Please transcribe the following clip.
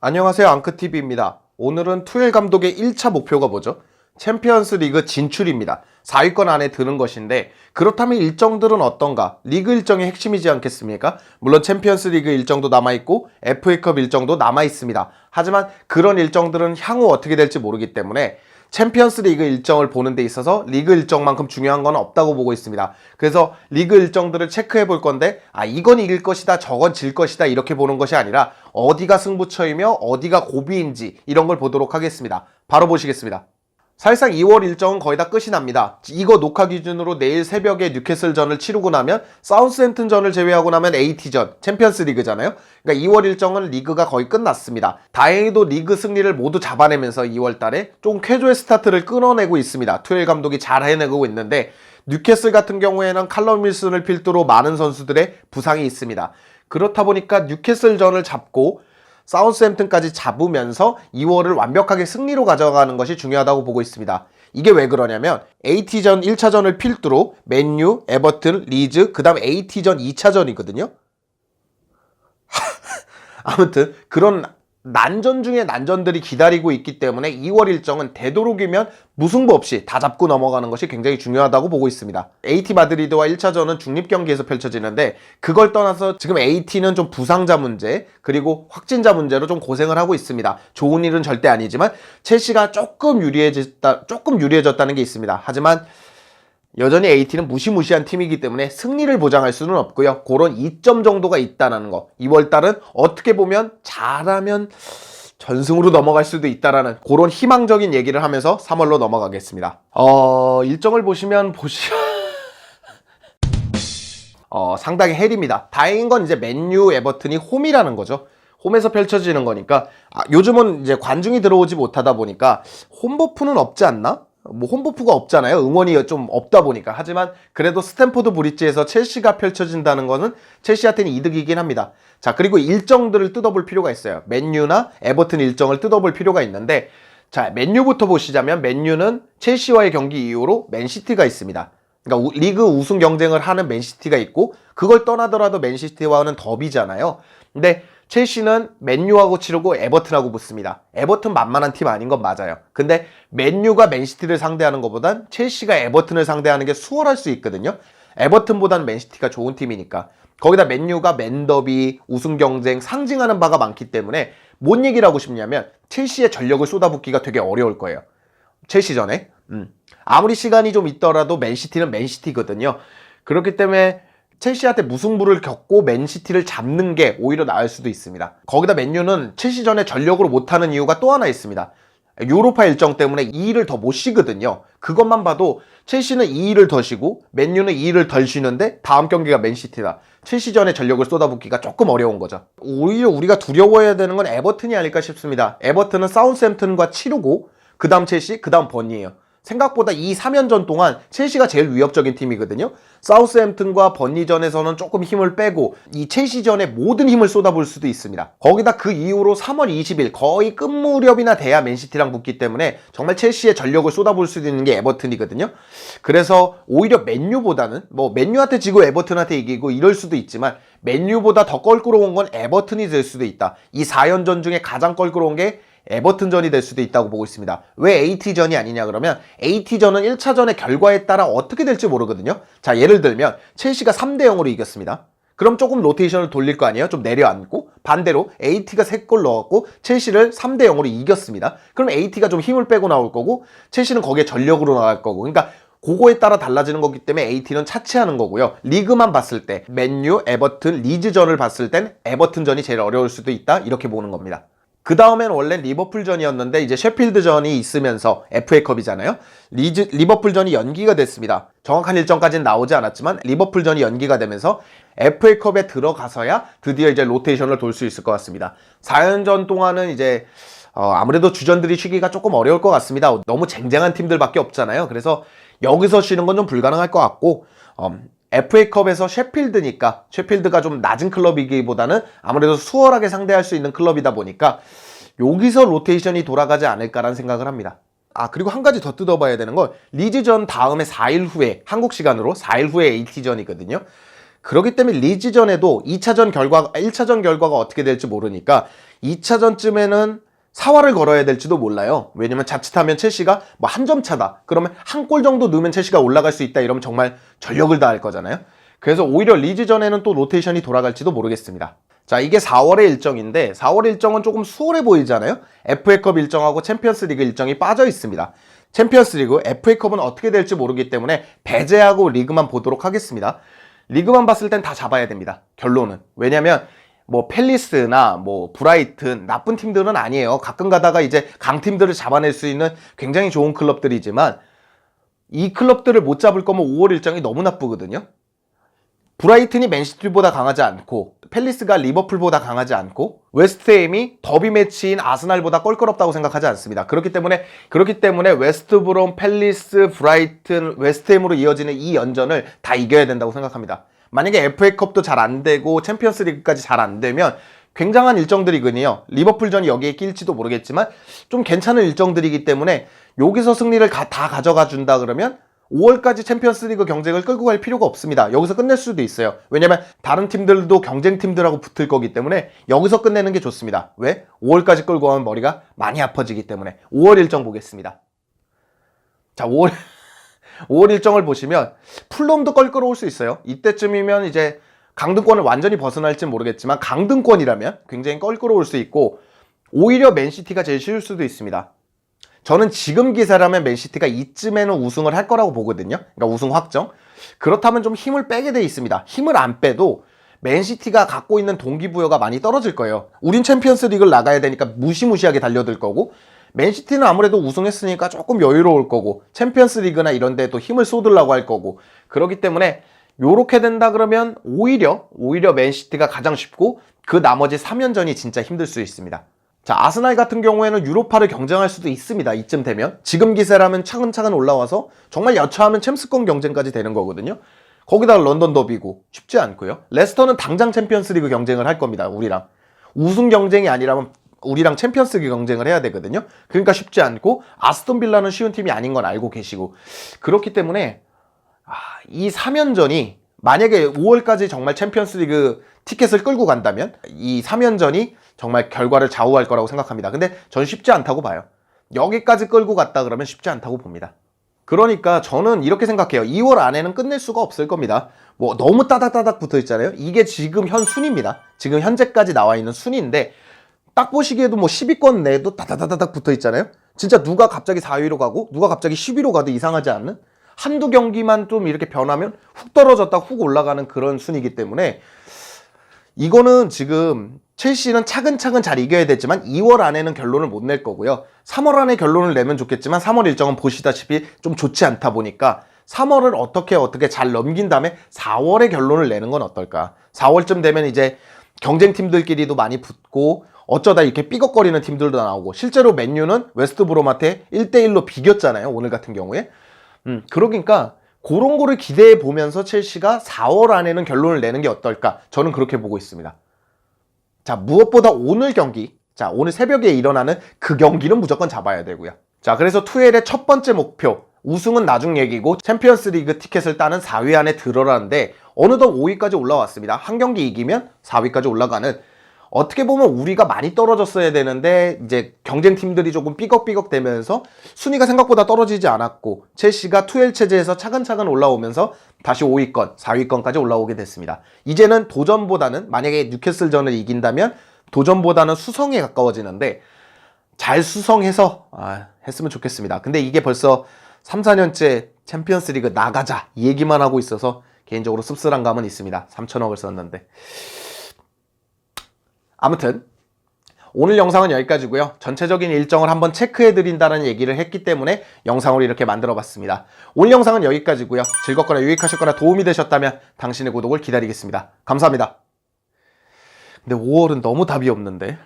안녕하세요. 앙크TV입니다. 오늘은 투엘 감독의 1차 목표가 뭐죠? 챔피언스 리그 진출입니다. 4위권 안에 드는 것인데 그렇다면 일정들은 어떤가? 리그 일정이 핵심이지 않겠습니까? 물론 챔피언스 리그 일정도 남아있고 FA컵 일정도 남아있습니다. 하지만 그런 일정들은 향후 어떻게 될지 모르기 때문에 챔피언스 리그 일정을 보는 데 있어서 리그 일정만큼 중요한 건 없다고 보고 있습니다. 그래서 리그 일정들을 체크해 볼 건데 이건 이길 것이다 저건 질 것이다 이렇게 보는 것이 아니라 어디가 승부처이며 어디가 고비인지 이런 걸 보도록 하겠습니다. 바로 보시겠습니다. 사실상 2월 일정은 거의 다 끝이 납니다. 이거 녹화 기준으로 내일 새벽에 뉴캐슬전을 치르고 나면 사우스햄튼전을 제외하고 나면 AT전, 챔피언스 리그잖아요. 그러니까 2월 일정은 리그가 거의 끝났습니다. 다행히도 리그 승리를 모두 잡아내면서 2월 달에 좀 쾌조의 스타트를 끊어내고 있습니다. 투엘 감독이 잘 해내고 있는데 뉴캐슬 같은 경우에는 칼럼 윌슨을 필두로 많은 선수들의 부상이 있습니다. 그렇다 보니까 뉴캐슬전을 잡고 사우스햄튼까지 잡으면서 2월을 완벽하게 승리로 가져가는 것이 중요하다고 보고 있습니다. 이게 왜 그러냐면 AT전 1차전을 필두로 맨유, 에버튼, 리즈, 그 다음 AT전 2차전이거든요. 아무튼 그런 난전 중에 난전들이 기다리고 있기 때문에 2월 일정은 되도록이면 무승부 없이 다 잡고 넘어가는 것이 굉장히 중요하다고 보고 있습니다. AT 마드리드와 1차전은 중립경기에서 펼쳐지는데 그걸 떠나서 지금 AT는 좀 부상자 문제 그리고 확진자 문제로 좀 고생을 하고 있습니다. 좋은 일은 절대 아니지만 첼시가 조금 유리해졌다는 게 있습니다. 하지만 여전히 AT는 무시무시한 팀이기 때문에 승리를 보장할 수는 없고요. 그런 이점 정도가 있다는 거. 2월달은 어떻게 보면 잘하면 전승으로 넘어갈 수도 있다라는 그런 희망적인 얘기를 하면서 3월로 넘어가겠습니다. 일정을 보시면 상당히 헬입니다. 다행인 건 이제 맨유, 에버튼이 홈이라는 거죠. 홈에서 펼쳐지는 거니까 요즘은 이제 관중이 들어오지 못하다 보니까 홈버프는 없지 않나? 홈버프가 없잖아요. 응원이 좀 없다 보니까. 하지만 그래도 스탠포드 브리지에서 첼시가 펼쳐진다는 거는 첼시한테는 이득이긴 합니다. 자, 그리고 일정들을 뜯어볼 필요가 있어요. 맨유나 에버튼 일정을 뜯어볼 필요가 있는데 자, 맨유부터 보시자면 맨유는 첼시와의 경기 이후로 맨시티가 있습니다. 그러니까 리그 우승 경쟁을 하는 맨시티가 있고 그걸 떠나더라도 맨시티와는 더비잖아요. 근데 첼시는 맨유하고 치르고 에버튼하고 붙습니다. 에버튼 만만한 팀 아닌 건 맞아요. 근데 맨유가 맨시티를 상대하는 것보단 첼시가 에버튼을 상대하는 게 수월할 수 있거든요. 에버튼보다는 맨시티가 좋은 팀이니까. 거기다 맨유가 맨더비, 우승 경쟁 상징하는 바가 많기 때문에 뭔 얘기를 하고 싶냐면 첼시의 전력을 쏟아붓기가 되게 어려울 거예요. 첼시전에. 아무리 시간이 좀 있더라도 맨시티는 맨시티거든요. 그렇기 때문에 첼시한테 무승부를 겪고 맨시티를 잡는 게 오히려 나을 수도 있습니다. 거기다 맨유는 첼시전에 전력으로 못하는 이유가 또 하나 있습니다. 유로파 일정 때문에 2일을 더 못 쉬거든요. 그것만 봐도 첼시는 2일을 더 쉬고 맨유는 2일을 덜 쉬는데 다음 경기가 맨시티다. 첼시전에 전력을 쏟아붓기가 조금 어려운 거죠. 오히려 우리가 두려워해야 되는 건 에버튼이 아닐까 싶습니다. 에버튼은 사우스햄튼과 치르고 그 다음 첼시, 그 다음 번이에요. 생각보다 이 3연전 동안 첼시가 제일 위협적인 팀이거든요. 사우스햄튼과 번니전에서는 조금 힘을 빼고 이 첼시전에 모든 힘을 쏟아볼 수도 있습니다. 거기다 그 이후로 3월 20일 거의 끝 무렵이나 돼야 맨시티랑 붙기 때문에 정말 첼시의 전력을 쏟아볼 수 있는 게 에버튼이거든요. 그래서 오히려 맨유보다는 맨유한테 지고 에버튼한테 이기고 이럴 수도 있지만 맨유보다 더 껄끄러운 건 에버튼이 될 수도 있다. 이 4연전 중에 가장 껄끄러운 게 에버튼전이 될 수도 있다고 보고 있습니다. 왜 AT전이 아니냐 그러면 AT전은 1차전의 결과에 따라 어떻게 될지 모르거든요. 자, 예를 들면 첼시가 3대0으로 이겼습니다. 그럼 조금 로테이션을 돌릴 거 아니에요? 좀 내려앉고 반대로 AT가 3골 넣었고 첼시를 3대0으로 이겼습니다. 그럼 AT가 좀 힘을 빼고 나올 거고 첼시는 거기에 전력으로 나갈 거고 그러니까 그거에 따라 달라지는 거기 때문에 AT는 차치하는 거고요. 리그만 봤을 때 맨유, 에버튼, 리즈전을 봤을 땐 에버튼전이 제일 어려울 수도 있다 이렇게 보는 겁니다. 그 다음엔 원래 리버풀전이었는데 이제 셰필드전이 있으면서 FA컵이잖아요. 리버풀전이 연기가 됐습니다. 정확한 일정까지는 나오지 않았지만 리버풀전이 연기가 되면서 FA컵에 들어가서야 드디어 이제 로테이션을 돌 수 있을 것 같습니다. 4연전 동안은 이제 아무래도 주전들이 쉬기가 조금 어려울 것 같습니다. 너무 쟁쟁한 팀들밖에 없잖아요. 그래서 여기서 쉬는 건 좀 불가능할 것 같고 FA컵에서 셰필드가 좀 낮은 클럽이기보다는 아무래도 수월하게 상대할 수 있는 클럽이다 보니까 여기서 로테이션이 돌아가지 않을까라는 생각을 합니다. 그리고 한 가지 더 뜯어봐야 되는 건 리즈전 다음에 4일 후에 한국 시간으로 4일 후에 AT전이거든요. 그렇기 때문에 리즈전에도 1차전 결과가 어떻게 될지 모르니까 2차전쯤에는 사활을 걸어야 될지도 몰라요. 왜냐면 자칫하면 첼시가 뭐 한 점 차다. 그러면 한 골 정도 넣으면 첼시가 올라갈 수 있다. 이러면 정말 전력을 다할 거잖아요. 그래서 오히려 리즈전에는 또 로테이션이 돌아갈지도 모르겠습니다. 자, 이게 4월의 일정인데 4월 일정은 조금 수월해 보이잖아요. FA컵 일정하고 챔피언스리그 일정이 빠져 있습니다. 챔피언스리그, FA컵은 어떻게 될지 모르기 때문에 배제하고 리그만 보도록 하겠습니다. 리그만 봤을 땐 다 잡아야 됩니다. 결론은. 왜냐면 뭐 팰리스나 뭐 브라이튼 나쁜 팀들은 아니에요. 가끔 가다가 이제 강팀들을 잡아낼 수 있는 굉장히 좋은 클럽들이지만 이 클럽들을 못 잡을 거면 5월 일정이 너무 나쁘거든요. 브라이튼이 맨시티보다 강하지 않고 팰리스가 리버풀보다 강하지 않고 웨스트햄이 더비 매치인 아스날보다 껄끄럽다고 생각하지 않습니다. 그렇기 때문에 웨스트브롬, 팰리스, 브라이튼, 웨스트햄으로 이어지는 이 연전을 다 이겨야 된다고 생각합니다. 만약에 FA컵도 잘 안 되고 챔피언스리그까지 잘 안 되면 굉장한 일정들이거든요. 리버풀전이 여기에 낄지도 모르겠지만 좀 괜찮은 일정들이기 때문에 여기서 승리를 다 가져가 준다 그러면 5월까지 챔피언스리그 경쟁을 끌고 갈 필요가 없습니다. 여기서 끝낼 수도 있어요. 왜냐면 다른 팀들도 경쟁팀들하고 붙을 거기 때문에 여기서 끝내는 게 좋습니다. 왜? 5월까지 끌고 가면 머리가 많이 아파지기 때문에. 5월 일정 보겠습니다. 자, 5월 일정을 보시면 풀럼도 껄끄러울 수 있어요. 이때쯤이면 이제 강등권을 완전히 벗어날지 모르겠지만 강등권이라면 굉장히 껄끄러울 수 있고 오히려 맨시티가 제일 쉬울 수도 있습니다. 저는 지금 기세라면 맨시티가 이쯤에는 우승을 할 거라고 보거든요. 그러니까 우승 확정. 그렇다면 좀 힘을 빼게 돼 있습니다. 힘을 안 빼도 맨시티가 갖고 있는 동기부여가 많이 떨어질 거예요. 우린 챔피언스 리그를 나가야 되니까 무시무시하게 달려들 거고 맨시티는 아무래도 우승했으니까 조금 여유로울 거고 챔피언스 리그나 이런 데에 또 힘을 쏟으려고 할 거고 그렇기 때문에 요렇게 된다 그러면 오히려 맨시티가 가장 쉽고 그 나머지 3연전이 진짜 힘들 수 있습니다. 자, 아스날 같은 경우에는 유로파를 경쟁할 수도 있습니다. 이쯤 되면. 지금 기세라면 차근차근 올라와서 정말 여차하면 챔스권 경쟁까지 되는 거거든요. 거기다가 런던 더비고 쉽지 않고요. 레스터는 당장 챔피언스리그 경쟁을 할 겁니다. 우리랑. 우승 경쟁이 아니라면 우리랑 챔피언스리그 경쟁을 해야 되거든요. 그러니까 쉽지 않고 아스톤 빌라는 쉬운 팀이 아닌 건 알고 계시고 그렇기 때문에 이 3연전이 만약에 5월까지 정말 챔피언스리그 티켓을 끌고 간다면 이 3연전이 정말 결과를 좌우할 거라고 생각합니다. 근데 전 쉽지 않다고 봐요. 여기까지 끌고 갔다 그러면 쉽지 않다고 봅니다. 그러니까 저는 이렇게 생각해요. 2월 안에는 끝낼 수가 없을 겁니다. 뭐 너무 따닥따닥 붙어 있잖아요. 이게 지금 현 순위입니다. 지금 현재까지 나와 있는 순위인데 딱 보시기에도 뭐 10위권 내에도 따닥따닥 붙어 있잖아요. 진짜 누가 갑자기 4위로 가고 누가 갑자기 10위로 가도 이상하지 않는? 한두 경기만 좀 이렇게 변하면 훅 떨어졌다 훅 올라가는 그런 순위이기 때문에 이거는 지금 첼시는 차근차근 잘 이겨야 되지만 2월 안에는 결론을 못 낼 거고요. 3월 안에 결론을 내면 좋겠지만 3월 일정은 보시다시피 좀 좋지 않다 보니까 3월을 어떻게 잘 넘긴 다음에 4월에 결론을 내는 건 어떨까. 4월쯤 되면 이제 경쟁팀들끼리도 많이 붙고 어쩌다 이렇게 삐걱거리는 팀들도 나오고 실제로 맨유는 웨스트브롬한테 1대1로 비겼잖아요. 오늘 같은 경우에. 그러니까 그런 거를 기대해 보면서 첼시가 4월 안에는 결론을 내는 게 어떨까? 저는 그렇게 보고 있습니다. 자, 무엇보다 오늘 경기, 자, 오늘 새벽에 일어나는 그 경기는 무조건 잡아야 되고요. 자, 그래서 투엘의 첫 번째 목표, 우승은 나중 얘기고 챔피언스 리그 티켓을 따는 4위 안에 들어라는데 어느덧 5위까지 올라왔습니다. 한 경기 이기면 4위까지 올라가는 어떻게 보면 우리가 많이 떨어졌어야 되는데 이제 경쟁팀들이 조금 삐걱삐걱 되면서 순위가 생각보다 떨어지지 않았고 첼시가 투엘 체제에서 차근차근 올라오면서 다시 5위권, 4위권까지 올라오게 됐습니다. 이제는 도전보다는 만약에 뉴캐슬전을 이긴다면 도전보다는 수성에 가까워지는데 잘 수성해서 했으면 좋겠습니다. 근데 이게 벌써 3, 4년째 챔피언스리그 나가자 이 얘기만 하고 있어서 개인적으로 씁쓸한 감은 있습니다. 3천억을 썼는데. 아무튼 오늘 영상은 여기까지고요. 전체적인 일정을 한번 체크해드린다는 얘기를 했기 때문에 영상을 이렇게 만들어봤습니다. 오늘 영상은 여기까지고요. 즐겁거나 유익하셨거나 도움이 되셨다면 당신의 구독을 기다리겠습니다. 감사합니다. 근데 5월은 너무 답이 없는데